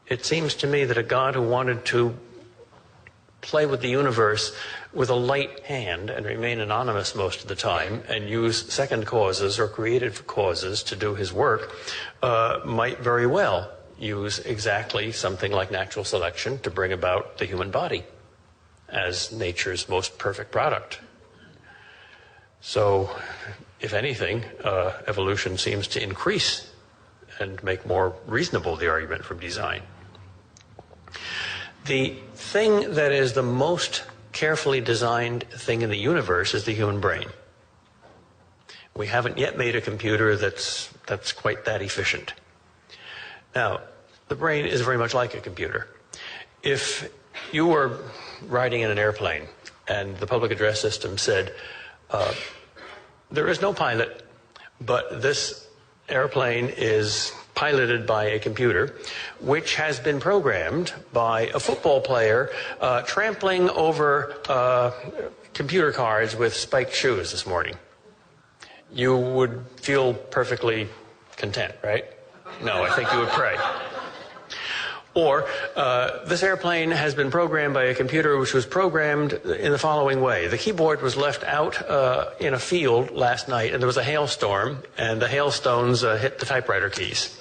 It seems to me that a God who wanted to play with the universe with a light hand and remain anonymous most of the time and use second causes or creative causes to do his work might very well use exactly something like natural selection to bring about the human body as nature's most perfect product. So, if anything, evolution seems to increase and make more reasonable the argument from design. The thing that is the most carefully designed thing in the universe is the human brain. We haven't yet made a computer that's quite that efficient. Now, the brain is very much like a computer. If you were riding in an airplane and the public address system said, there is no pilot, but this airplane is piloted by a computer, which has been programmed by a football player trampling over computer cards with spiked shoes this morning. You would feel perfectly content, right? No, I think you would pray. Or, this airplane has been programmed by a computer which was programmed in the following way. The keyboard was left out in a field last night, and there was a hailstorm, and the hailstones hit the typewriter keys.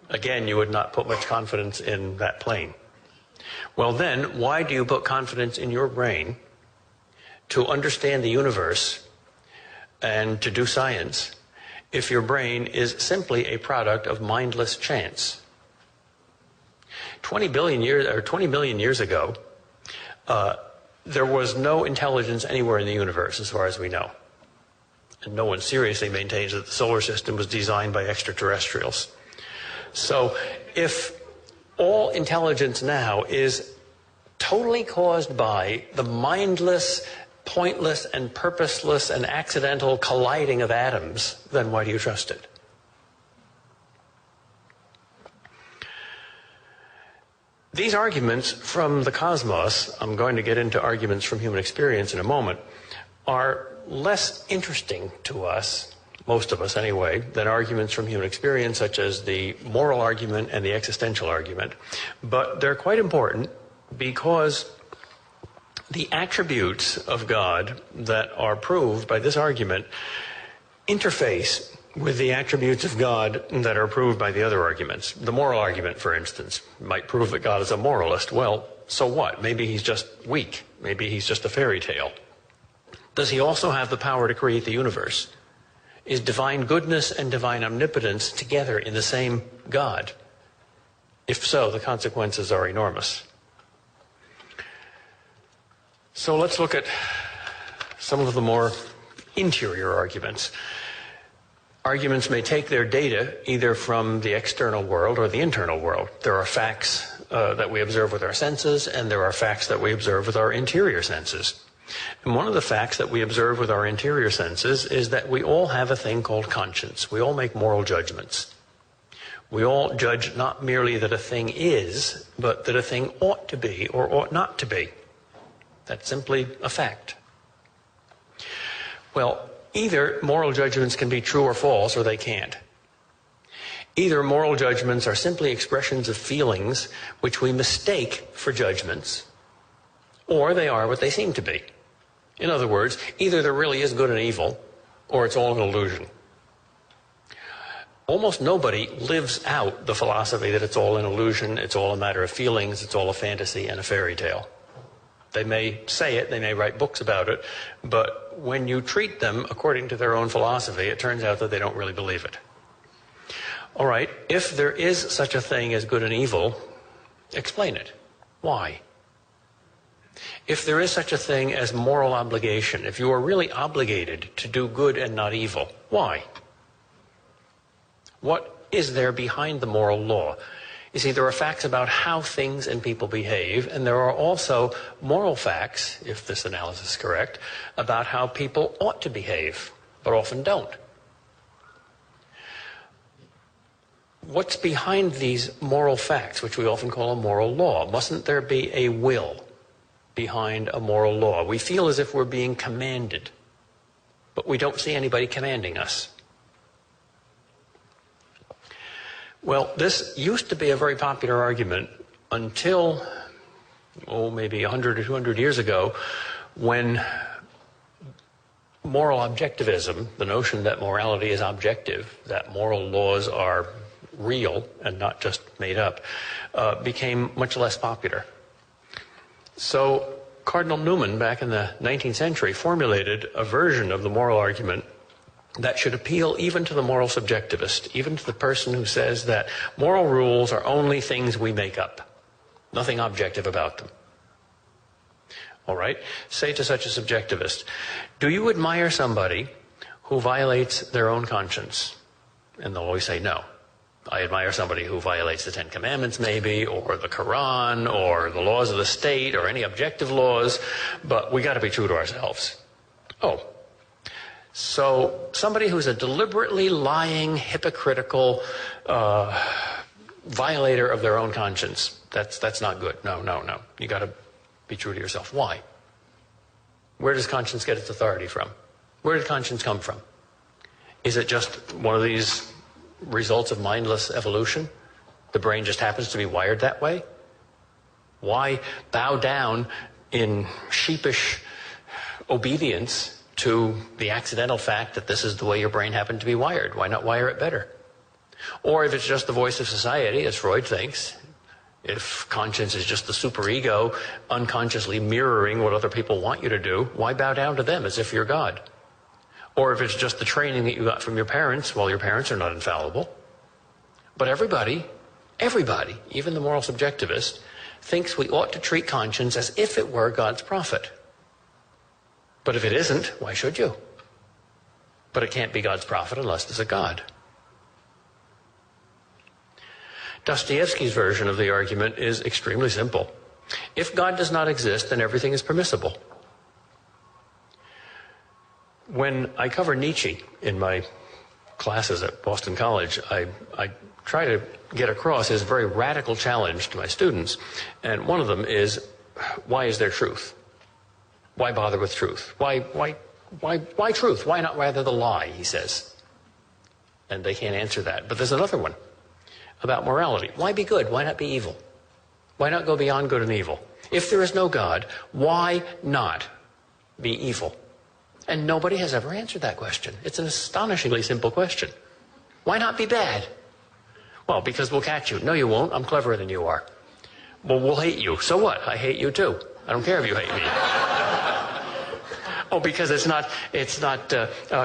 Again, you would not put much confidence in that plane. Well then, why do you put confidence in your brain to understand the universe and to do science if your brain is simply a product of mindless chance? 20 million years ago, there was no intelligence anywhere in the universe, as far as we know. And no one seriously maintains that the solar system was designed by extraterrestrials. So, if all intelligence now is totally caused by the mindless, pointless, and purposeless and accidental colliding of atoms, then why do you trust it? These arguments from the cosmos, I'm going to get into arguments from human experience in a moment, are less interesting to us, most of us anyway, than arguments from human experience such as the moral argument and the existential argument. But they're quite important because the attributes of God that are proved by this argument interface with the attributes of God that are proved by the other arguments. The moral argument, for instance, might prove that God is a moralist. Well, so what? Maybe he's just weak. Maybe he's just a fairy tale. Does he also have the power to create the universe? Is divine goodness and divine omnipotence together in the same God? If so, the consequences are enormous. So let's look at some of the more interior arguments. Arguments may take their data either from the external world or the internal world. There are facts that we observe with our senses, and there are facts that we observe with our interior senses. And one of the facts that we observe with our interior senses is that we all have a thing called conscience. We all make moral judgments. We all judge not merely that a thing is, but that a thing ought to be or ought not to be. That's simply a fact. Well, either moral judgments can be true or false, or they can't. Either moral judgments are simply expressions of feelings which we mistake for judgments, or they are what they seem to be. In other words, either there really is good and evil, or it's all an illusion. Almost nobody lives out the philosophy that it's all an illusion, it's all a matter of feelings, it's all a fantasy and a fairy tale. They may say it, they may write books about it, but when you treat them according to their own philosophy, it turns out that they don't really believe it. All right, if there is such a thing as good and evil, explain it. Why? If there is such a thing as moral obligation, if you are really obligated to do good and not evil, why? What is there behind the moral law? You see, there are facts about how things and people behave, and there are also moral facts, if this analysis is correct, about how people ought to behave, but often don't. What's behind these moral facts, which we often call a moral law? Mustn't there be a will behind a moral law? We feel as if we're being commanded, but we don't see anybody commanding us. Well, this used to be a very popular argument until, maybe 100 or 200 years ago, when moral objectivism, the notion that morality is objective, that moral laws are real and not just made up, became much less popular. So Cardinal Newman, back in the 19th century, formulated a version of the moral argument that should appeal even to the moral subjectivist, even to the person who says that moral rules are only things we make up, nothing objective about them. All right? Say to such a subjectivist, do you admire somebody who violates their own conscience? And they'll always say no. I admire somebody who violates the Ten Commandments maybe, or the Quran, or the laws of the state, or any objective laws, but we got to be true to ourselves. Oh. So somebody who's a deliberately lying, hypocritical violator of their own conscience, that's not good. No. You got to be true to yourself. Why? Where does conscience get its authority from? Where did conscience come from? Is it just one of these results of mindless evolution? The brain just happens to be wired that way? Why bow down in sheepish obedience to the accidental fact that this is the way your brain happened to be wired? Why not wire it better? Or if it's just the voice of society, as Freud thinks, if conscience is just the superego unconsciously mirroring what other people want you to do, why bow down to them as if you're God? Or if it's just the training that you got from your parents, well, your parents are not infallible. But everybody, even the moral subjectivist, thinks we ought to treat conscience as if it were God's prophet. But if it isn't, why should you? But it can't be God's prophet unless there's a God. Dostoevsky's version of the argument is extremely simple. If God does not exist, then everything is permissible. When I cover Nietzsche in my classes at Boston College, I try to get across his very radical challenge to my students. And one of them is, why is there truth? Why bother with truth? Why truth? Why not rather the lie, he says. And they can't answer that. But there's another one about morality. Why be good? Why not be evil? Why not go beyond good and evil? If there is no God, why not be evil? And nobody has ever answered that question. It's an astonishingly simple question. Why not be bad? Well, because we'll catch you. No, you won't. I'm cleverer than you are. Well, we'll hate you. So what? I hate you too. I don't care if you hate me. Oh, because it's not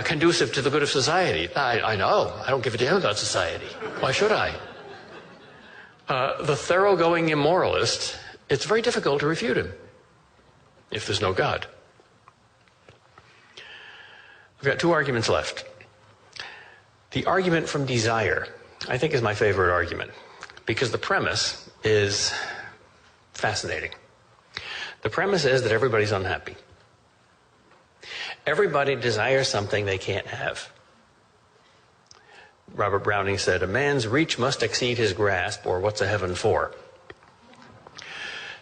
conducive to the good of society. I know. I don't give a damn about society. Why should I? The thoroughgoing immoralist, it's very difficult to refute him if there's no God. I've got two arguments left. The argument from desire, I think, is my favorite argument because the premise is fascinating. The premise is that everybody's unhappy. Everybody desires something they can't have. Robert Browning said, a man's reach must exceed his grasp, or what's a heaven for?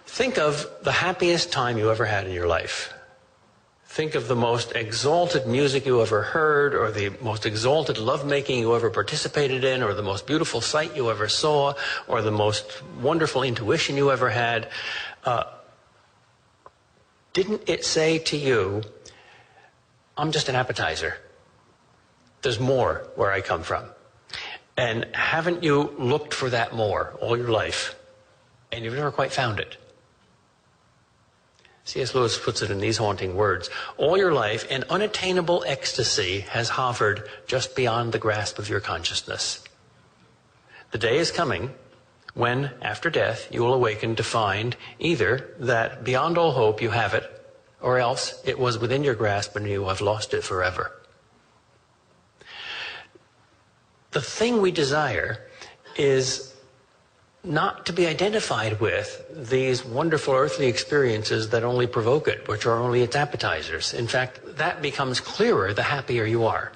Think of the happiest time you ever had in your life. Think of the most exalted music you ever heard, or the most exalted lovemaking you ever participated in, or the most beautiful sight you ever saw, or the most wonderful intuition you ever had. Didn't it say to you, I'm just an appetizer. There's more where I come from. And haven't you looked for that more all your life? And you've never quite found it. C.S. Lewis puts it in these haunting words. All your life, an unattainable ecstasy has hovered just beyond the grasp of your consciousness. The day is coming when, after death, you will awaken to find either that beyond all hope you have it, or else it was within your grasp and you have lost it forever. The thing we desire is not to be identified with these wonderful earthly experiences that only provoke it, which are only its appetizers. In fact, that becomes clearer the happier you are.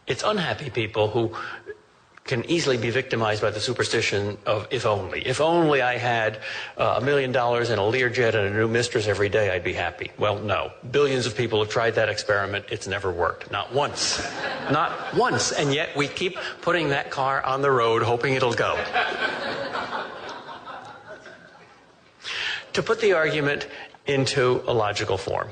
It's unhappy people who can easily be victimized by the superstition of if only. If only I had $1 million and a Learjet and a new mistress every day, I'd be happy. Well, no. Billions of people have tried that experiment. It's never worked. Not once. Not once. And yet we keep putting that car on the road hoping it'll go. To put the argument into a logical form.